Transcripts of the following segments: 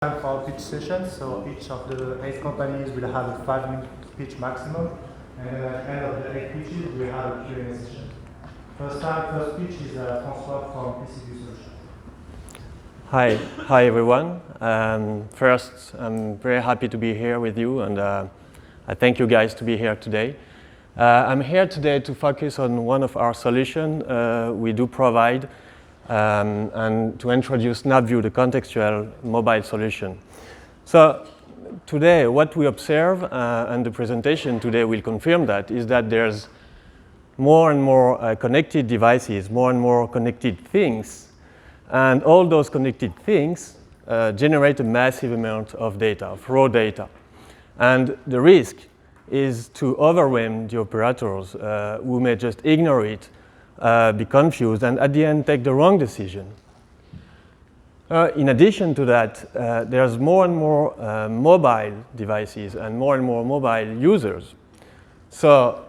Time for pitch sessions, so each of the 8 companies will have a 5-minute pitch maximum, and at the end of the 8 pitches, we will have a Q&A session. First pitch is François from SnapVue Solutions. Hi everyone. First, I'm very happy to be here with you, and I thank you guys to be here today. I'm here today to focus on one of our solutions we do provide, and to introduce SnapVue, the contextual mobile solution. So today, what we observe, and the presentation today will confirm that, is that there's more and more connected devices, more and more connected things, and all those connected things generate a massive amount of data, of raw data. And the risk is to overwhelm the operators who may just ignore it, be confused, and at the end take the wrong decision. In addition to that, there's more and more mobile devices and more mobile users. So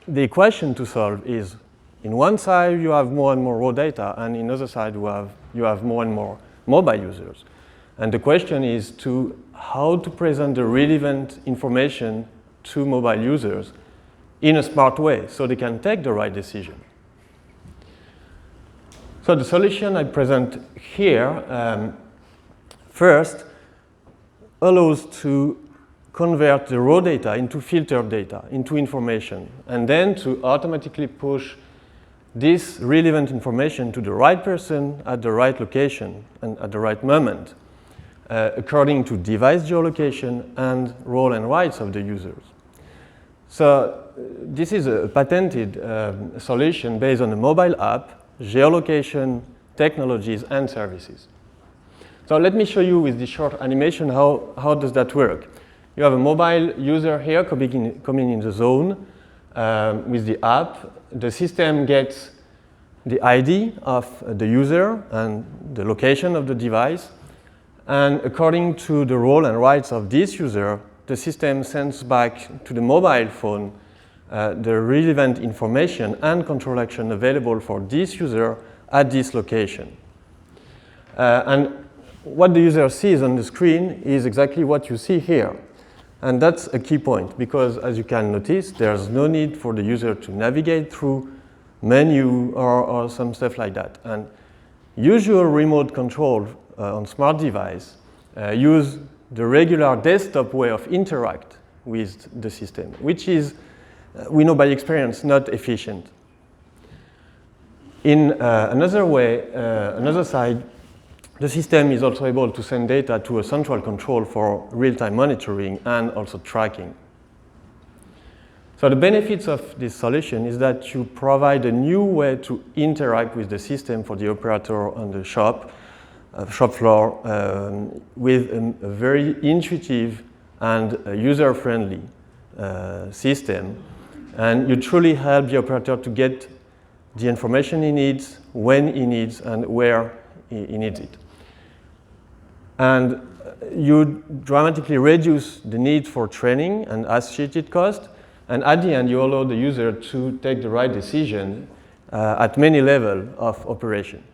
the equation to solve is, in one side you have more and more raw data, and in the other side you have more and more mobile users. And the question is how to present the relevant information to mobile users in a smart way so they can take the right decision. So the solution I present here first allows to convert the raw data into filtered data, into information, and then to automatically push this relevant information to the right person at the right location and at the right moment, according to device geolocation and role and rights of the users. So this is a patented solution based on a mobile app, geolocation, technologies, and services. So let me show you with this short animation how does that work. You have a mobile user here coming in the zone with the app. The system gets the ID of the user and the location of the device. And according to the role and rights of this user, the system sends back to the mobile phone the relevant information and control action available for this user at this location. And what the user sees on the screen is exactly what you see here. And that's a key point, because as you can notice, there's no need for the user to navigate through menu or some stuff like that. And usual remote control on smart device use the regular desktop way of interact with the system, which is, we know by experience, not efficient. In another way, another side, the system is also able to send data to a central control for real-time monitoring and also tracking. So the benefits of this solution is that you provide a new way to interact with the system for the operator on the shop floor with a very intuitive and user-friendly system. And you truly help the operator to get the information he needs, when he needs, and where he needs it. And you dramatically reduce the need for training and associated cost. And at the end, you allow the user to take the right decision at many levels of operation.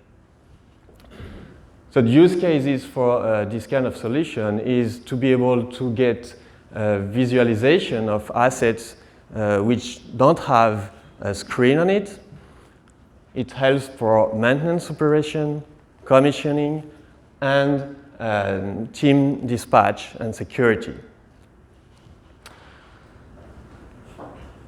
So the use cases for this kind of solution is to be able to get visualization of assets which don't have a screen on it. It helps for maintenance operation, commissioning, and team dispatch and security.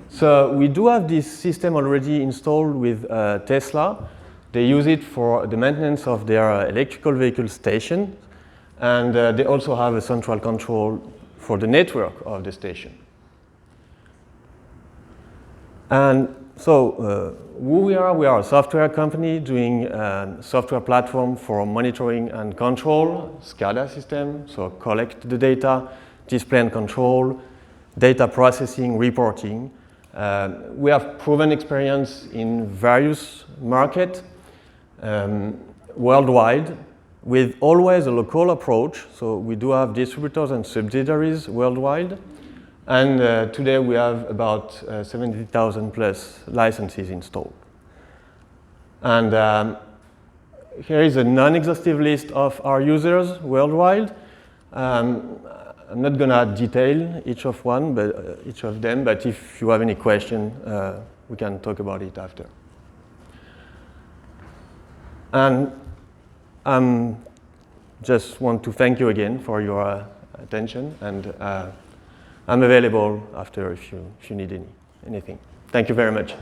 So we do have this system already installed with Tesla. They use it for the maintenance of their electrical vehicle station, and they also have a central control for the network of the station. And so who we are a software company doing software platform for monitoring and control, SCADA system, so collect the data, display and control, data processing, reporting. We have proven experience in various markets worldwide, with always a local approach. So we do have distributors and subsidiaries worldwide. And today we have about 70,000 plus licenses installed. And here is a non-exhaustive list of our users worldwide. I'm not going to detail each of them, but if you have any question, we can talk about it after. And I just want to thank you again for your attention, and I'm available after if you need anything. Thank you very much.